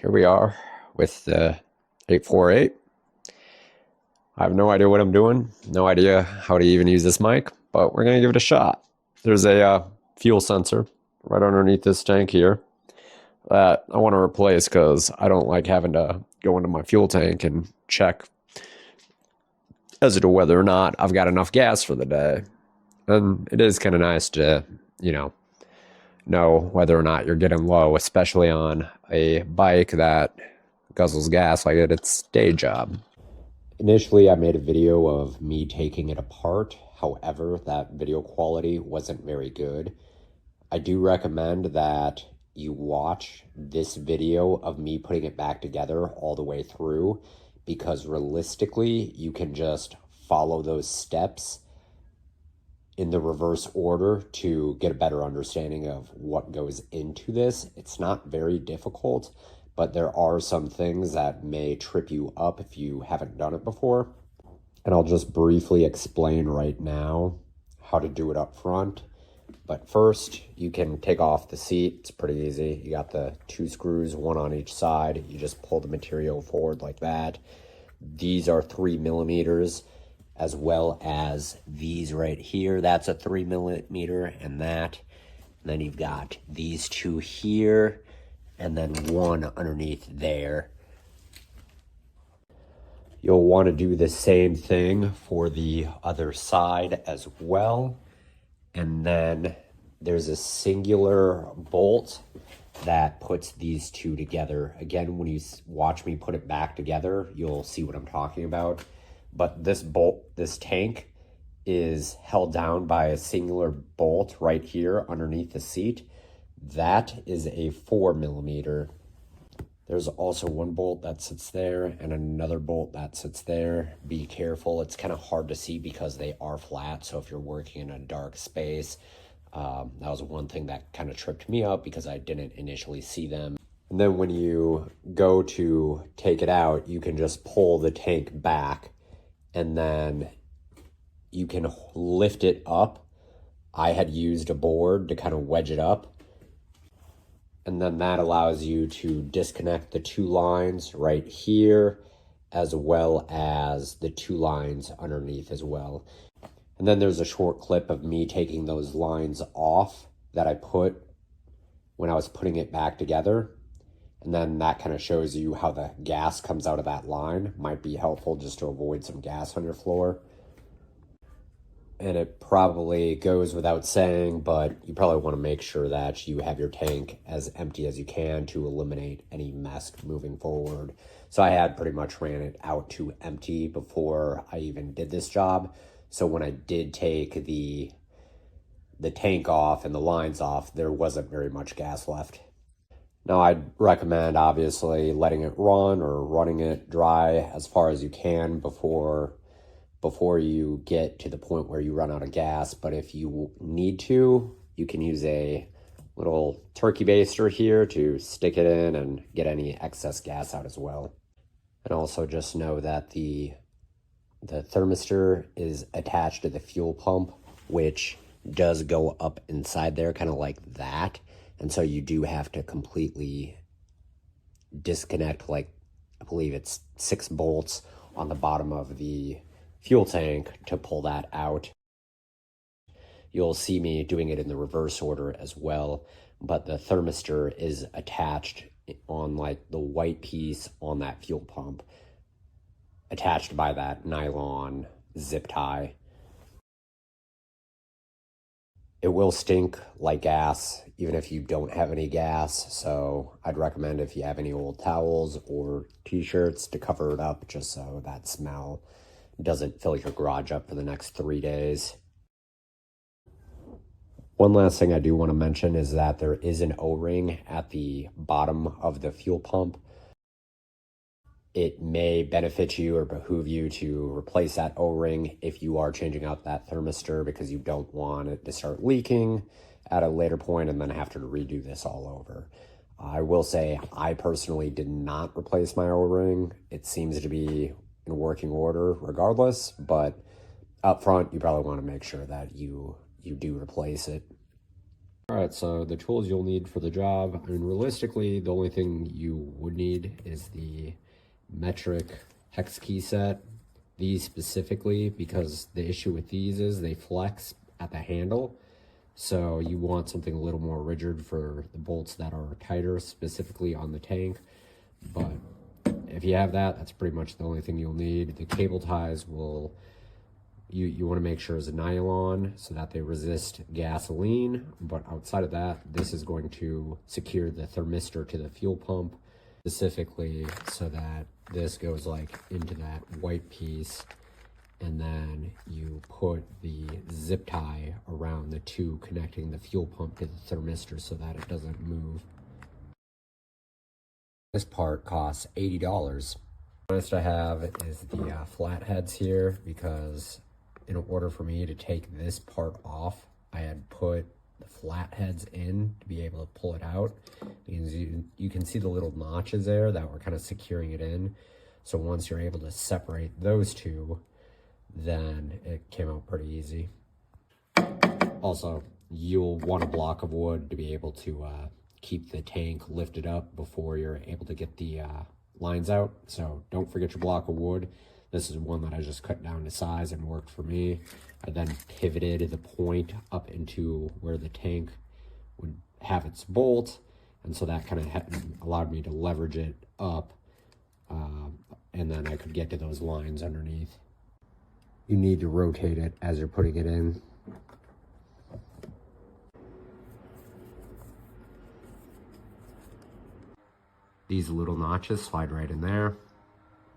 here we are with the 848. I have no idea what I'm doing, no idea how to even use this mic, but we're going to give it a shot. There's a fuel sensor right underneath this tank here that I want to replace because I don't like having to go into my fuel tank and check as to whether or not I've got enough gas for the day. And it is kind of nice to, know whether or not you're getting low, especially on a bike that guzzles gas like it's day job. Initially, I made a video of me taking it apart. However, that video quality wasn't very good. I do recommend that you watch this video of me putting it back together all the way through, because realistically, you can just follow those steps in the reverse order to get a better understanding of what goes into this. It's not very difficult, but there are some things that may trip you up if you haven't done it before. And I'll just briefly explain right now how to do it up front. But first, you can take off the seat. It's pretty easy. You got the 2 screws, 1 on each side. You just pull the material forward like that. These are 3 millimeters, as well as these right here. That's a 3 millimeter, and that. And then you've got these 2 here, and then 1 underneath there. You'll want to do the same thing for the other side as well. And then there's a singular bolt that puts these 2 together. Again, when you watch me put it back together, you'll see what I'm talking about. But this bolt, this tank, is held down by a singular bolt right here underneath the seat. That is a 4 millimeter. There's also 1 bolt that sits there and another bolt that sits there. Be careful. It's kind of hard to see because they are flat. So if you're working in a dark space, that was one thing that kind of tripped me up because I didn't initially see them. And then when you go to take it out, you can just pull the tank back and then you can lift it up. I had used a board to kind of wedge it up. And then that allows you to disconnect the 2 lines right here, as well as the 2 lines underneath as well. And then there's a short clip of me taking those lines off that I put when I was putting it back together. And then that kind of shows you how the gas comes out of that line. Might be helpful just to avoid some gas on your floor. And it probably goes without saying, but you probably want to make sure that you have your tank as empty as you can to eliminate any mess moving forward. So I had pretty much ran it out to empty before I even did this job. So when I did take the tank off and the lines off, there wasn't very much gas left. Now, I'd recommend, obviously, letting it run or running it dry as far as you can before you get to the point where you run out of gas. But if you need to, you can use a little turkey baster here to stick it in and get any excess gas out as well. And also just know that the thermistor is attached to the fuel pump, which does go up inside there, kind of like that. And so you do have to completely disconnect, like, I believe it's 6 bolts on the bottom of the fuel tank to pull that out. You'll see me doing it in the reverse order as well, but the thermistor is attached on like the white piece on that fuel pump, attached by that nylon zip tie. It will stink like gas, even if you don't have any gas. So I'd recommend, if you have any old towels or t-shirts, to cover it up just so that smell doesn't fill your garage up for the next 3 days. One last thing I do want to mention is that there is an O-ring at the bottom of the fuel pump. It may benefit you or behoove you to replace that O-ring if you are changing out that thermistor, because you don't want it to start leaking at a later point and then have to redo this all over. I will say I personally did not replace my O-ring. It seems to be in working order regardless, but up front you probably want to make sure that you do replace it. All right, so the tools you'll need for the job, I mean, realistically, the only thing you would need is the metric hex key set. These specifically, because the issue with these is they flex at the handle. So you want something a little more rigid for the bolts that are tighter, specifically on the tank. But if you have that, that's pretty much the only thing you'll need. The cable ties will, you want to make sure is nylon so that they resist gasoline. But outside of that, this is going to secure the thermistor to the fuel pump, specifically so that this goes like into that white piece, and then you put the zip tie around the two connecting the fuel pump to the thermistor so that it doesn't move. This part costs $80. The last I have is the flatheads here, because in order for me to take this part off, I had put the flatheads in to be able to pull it out. Because you can see the little notches there that were kind of securing it in. So once you're able to separate those two, then it came out pretty easy. Also, you'll want a block of wood to be able to keep the tank lifted up before you're able to get the lines out. So don't forget your block of wood. This is one that I just cut down to size and worked for me. I then pivoted the point up into where the tank would have its bolt, and so that kind of allowed me to leverage it up, and then I could get to those lines underneath. You need to rotate it as you're putting it in. These little notches slide right in there.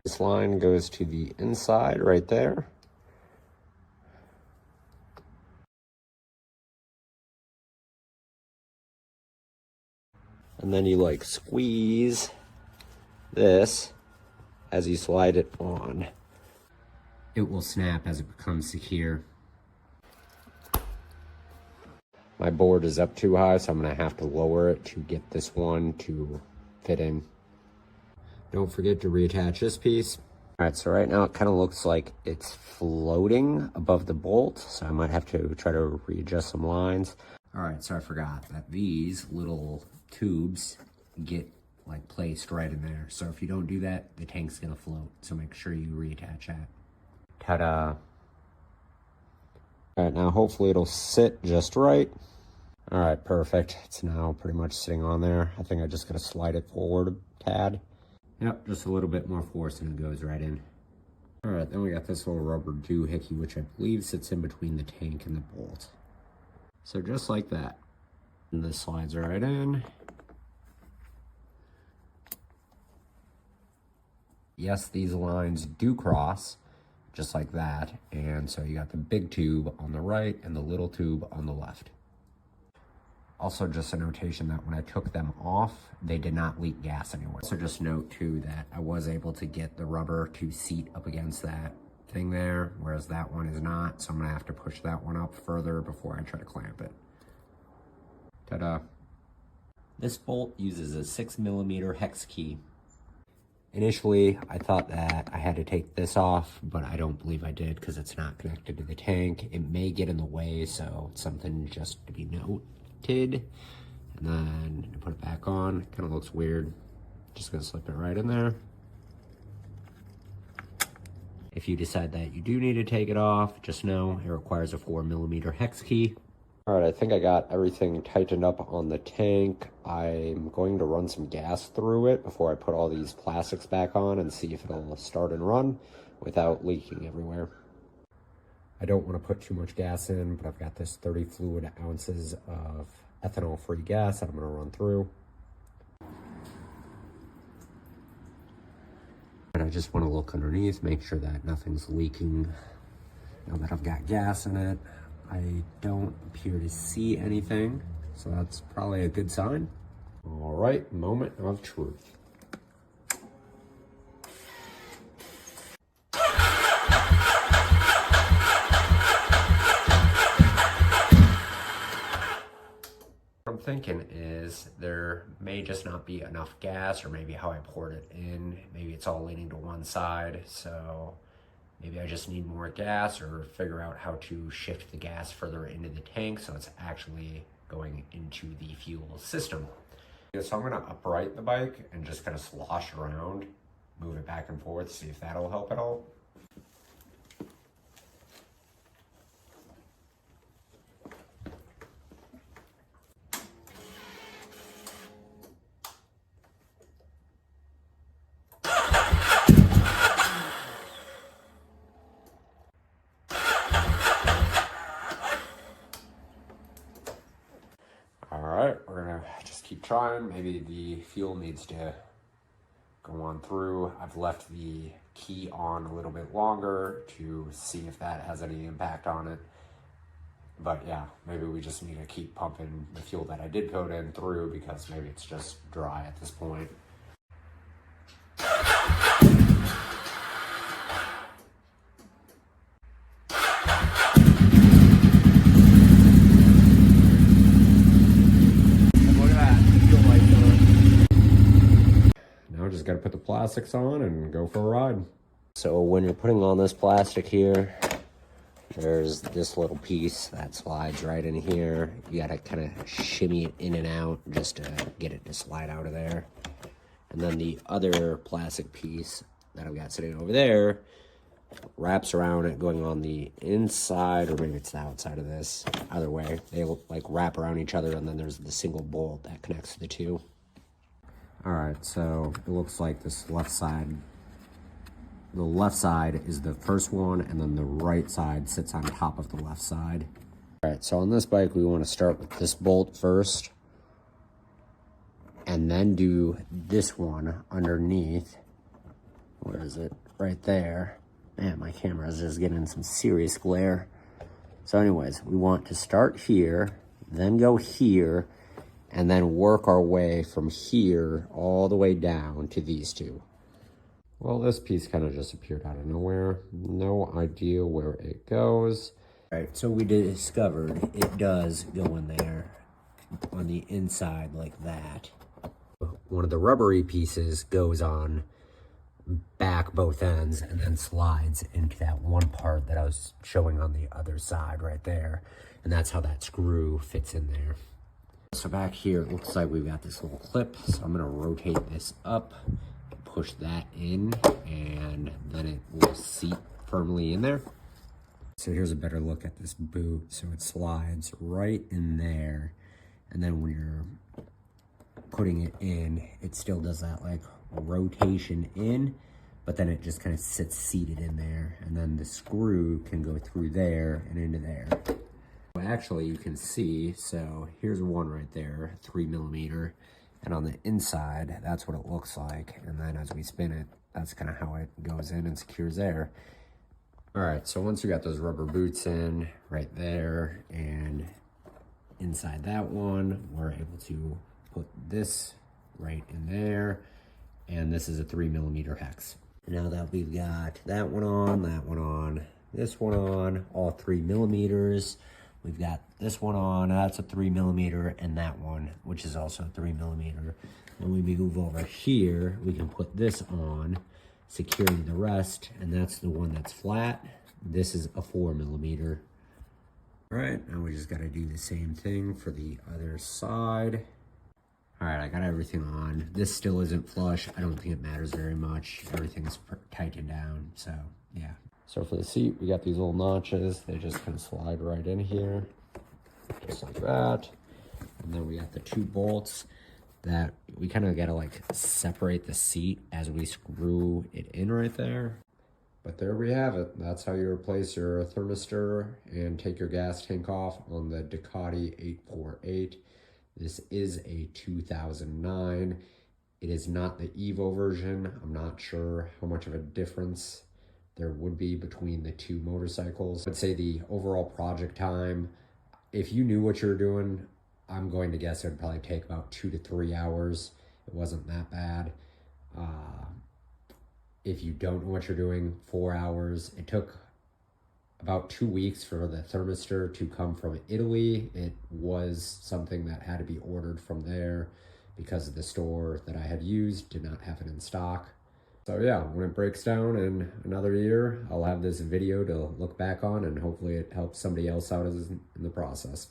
This line goes to the inside right there. And then you like squeeze this as you slide it on. It will snap as it becomes secure. My board is up too high, so I'm gonna have to lower it to get this one to fit in. Don't forget to reattach this piece. All right, so right now it kind of looks like it's floating above the bolt, so I might have to try to readjust some lines. All right, so I forgot that these little tubes get like placed right in there. So if you don't do that, the tank's gonna float. So make sure you reattach that. Ta-da. All right, now hopefully it'll sit just right. All right, perfect. It's now pretty much sitting on there. I think I just gotta slide it forward a tad. Yep, just a little bit more force and it goes right in. All right, then we got this little rubber doohickey, which I believe sits in between the tank and the bolt. So just like that. And this slides right in. Yes, these lines do cross, just like that. And so you got the big tube on the right and the little tube on the left. Also, just a notation that when I took them off, they did not leak gas anywhere. So just note too that I was able to get the rubber to seat up against that thing there, whereas that one is not. So I'm gonna have to push that one up further before I try to clamp it. Ta-da. This bolt uses a 6mm hex key. Initially, I thought that I had to take this off, but I don't believe I did because it's not connected to the tank. It may get in the way, so it's something just to be noted. And then I put it back on. It kind of looks weird. Just gonna slip it right in there. If you decide that you do need to take it off, just know it requires a 4mm hex key. All right, I think I got everything tightened up on the tank. I'm going to run some gas through it before I put all these plastics back on and see if it'll start and run without leaking everywhere. I don't want to put too much gas in, but I've got this 30 fluid ounces of ethanol-free gas that I'm going to run through. And I just want to look underneath, make sure that nothing's leaking. Now that I've got gas in it, I don't appear to see anything, so that's probably a good sign. All right, moment of truth. What I'm thinking is there may just not be enough gas, or maybe how I poured it in, maybe it's all leaning to one side, so maybe I just need more gas, or figure out how to shift the gas further into the tank so it's actually going into the fuel system. So I'm gonna upright the bike and just kind of slosh around, move it back and forth, see if that'll help at all. All right, we're gonna just keep trying. Maybe the fuel needs to go on through. I've left the key on a little bit longer to see if that has any impact on it. But yeah, maybe we just need to keep pumping the fuel that I did put in through, because maybe it's just dry at this point. Just got to put the plastics on and go for a ride. So when you're putting on this plastic here, there's this little piece that slides right in here. You got to kind of shimmy it in and out just to get it to slide out of there. And then the other plastic piece that I've got sitting over there wraps around it, going on the inside, or maybe it's the outside of this. Either way, they like wrap around each other, and then there's the single bolt that connects the two. All right, so it looks like this left side, the left side is the first one, and then the right side sits on top of the left side. All right, so on this bike, we want to start with this bolt first, and then do this one underneath. Where is it? Right there. Man, my camera is just getting some serious glare. So anyways, we want to start here, then go here, and then work our way from here all the way down to these two. Well, this piece kind of just appeared out of nowhere. No idea where it goes. All right, so we discovered it does go in there on the inside like that. One of the rubbery pieces goes on back both ends and then slides into that one part that I was showing on the other side right there. And that's how that screw fits in there. So back here, it looks like we've got this little clip. So I'm gonna rotate this up, push that in, and then it will seat firmly in there. So here's a better look at this boot. So it slides right in there. And then when you're putting it in, it still does that like rotation in, but then it just kind of sits seated in there. And then the screw can go through there and into there. Actually, you can see, so here's one right there, 3mm, and on the inside, that's what it looks like. And then as we spin it, that's kind of how it goes in and secures there. All right, so once we got those rubber boots in right there and inside that one, we're able to put this right in there, and this is a 3mm hex. Now that we've got that one on, this one on, all 3mm. We've got this one on, that's a 3mm, and that one, which is also a 3mm. When we move over here, we can put this on, securing the rest, and that's the one that's flat. This is a 4mm. All right, now we just gotta do the same thing for the other side. All right, I got everything on. This still isn't flush. I don't think it matters very much. Everything's tightened down, so yeah. So for the seat, we got these little notches. They just kind of slide right in here, just like that. And then we got the two bolts that we kind of got to like separate the seat as we screw it in right there. But there we have it. That's how you replace your thermistor and take your gas tank off on the Ducati 848. This is a 2009. It is not the Evo version. I'm not sure how much of a difference there would be between the two motorcycles. I'd say the overall project time, if you knew what you were doing, I'm going to guess it would probably take about 2 to 3 hours. It wasn't that bad. If you don't know what you're doing, 4 hours. It took about 2 weeks for the thermistor to come from Italy. It was something that had to be ordered from there because the store that I had used did not have it in stock. So yeah, when it breaks down in another year, I'll have this video to look back on, and hopefully it helps somebody else out in the process.